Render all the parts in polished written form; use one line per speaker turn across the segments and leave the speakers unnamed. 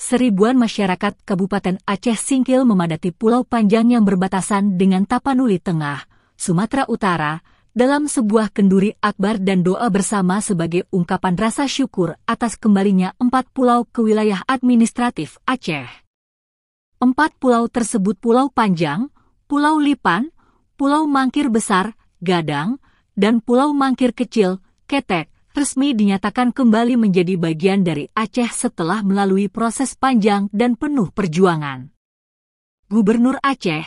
Seribuan masyarakat Kabupaten Aceh Singkil memadati Pulau Panjang yang berbatasan dengan Tapanuli Tengah, Sumatera Utara, dalam sebuah kenduri akbar dan doa bersama sebagai ungkapan rasa syukur atas kembalinya 4 pulau ke wilayah administratif Aceh. 4 pulau tersebut Pulau Panjang, Pulau Lipan, Pulau Mangkir Besar, Gadang, dan Pulau Mangkir Kecil, Ketek, resmi dinyatakan kembali menjadi bagian dari Aceh setelah melalui proses panjang dan penuh perjuangan. Gubernur Aceh,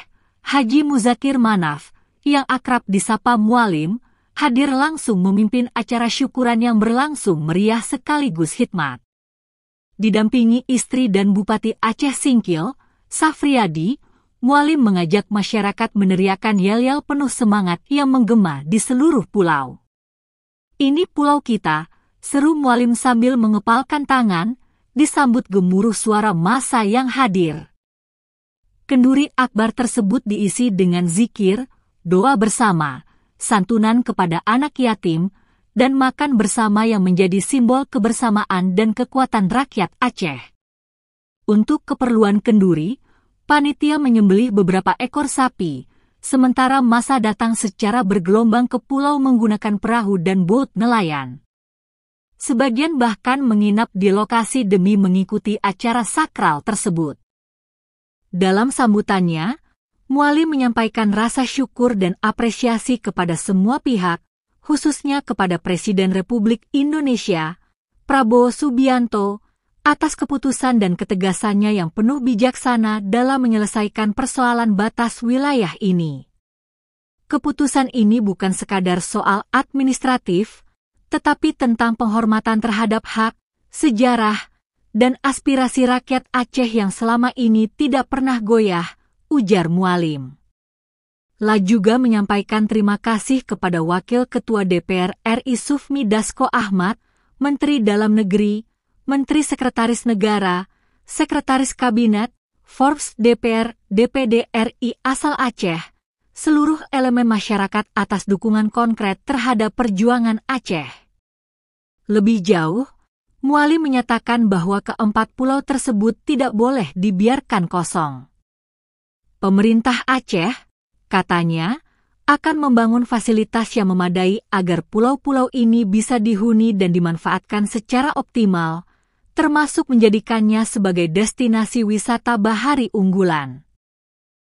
Haji Muzakir Manaf, yang akrab disapa Mualim, hadir langsung memimpin acara syukuran yang berlangsung meriah sekaligus hikmat. Didampingi istri dan Bupati Aceh Singkil, Safriadi, Mualim mengajak masyarakat meneriakan yel-yel penuh semangat yang menggema di seluruh pulau. "Ini pulau kita," seru Mualim sambil mengepalkan tangan, disambut gemuruh suara massa yang hadir. Kenduri akbar tersebut diisi dengan zikir, doa bersama, santunan kepada anak yatim, dan makan bersama yang menjadi simbol kebersamaan dan kekuatan rakyat Aceh. Untuk keperluan kenduri, panitia menyembelih beberapa ekor sapi, sementara massa datang secara bergelombang ke pulau menggunakan perahu dan bot nelayan. Sebagian bahkan menginap di lokasi demi mengikuti acara sakral tersebut. Dalam sambutannya, Mualim menyampaikan rasa syukur dan apresiasi kepada semua pihak, khususnya kepada Presiden Republik Indonesia, Prabowo Subianto, atas keputusan dan ketegasannya yang penuh bijaksana dalam menyelesaikan persoalan batas wilayah ini. Keputusan ini bukan sekadar soal administratif, tetapi tentang penghormatan terhadap hak, sejarah, dan aspirasi rakyat Aceh yang selama ini tidak pernah goyah, ujar Mualim. La juga menyampaikan terima kasih kepada Wakil Ketua DPR RI Sufmi Dasko Ahmad, Menteri Dalam Negeri, Menteri Sekretaris Negara, Sekretaris Kabinet, Forbes DPR, DPD RI asal Aceh, seluruh elemen masyarakat atas dukungan konkret terhadap perjuangan Aceh. Lebih jauh, Mualim menyatakan bahwa keempat pulau tersebut tidak boleh dibiarkan kosong. Pemerintah Aceh, katanya, akan membangun fasilitas yang memadai agar pulau-pulau ini bisa dihuni dan dimanfaatkan secara optimal, termasuk menjadikannya sebagai destinasi wisata bahari unggulan.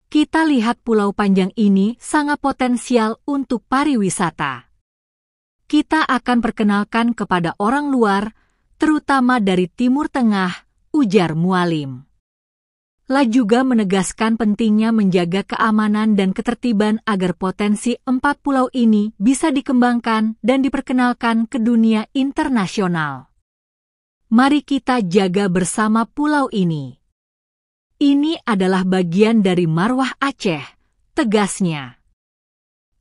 Kita lihat Pulau Panjang ini sangat potensial untuk pariwisata. Kita akan perkenalkan kepada orang luar, terutama dari Timur Tengah, ujar Mualim. La juga menegaskan pentingnya menjaga keamanan dan ketertiban agar potensi 4 pulau ini bisa dikembangkan dan diperkenalkan ke dunia internasional. Mari kita jaga bersama pulau ini. Ini adalah bagian dari marwah Aceh, tegasnya.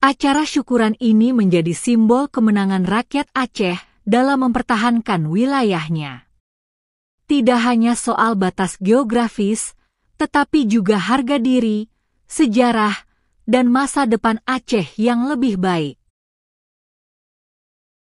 Acara syukuran ini menjadi simbol kemenangan rakyat Aceh dalam mempertahankan wilayahnya. Tidak hanya soal batas geografis, tetapi juga harga diri, sejarah, dan masa depan Aceh yang lebih baik.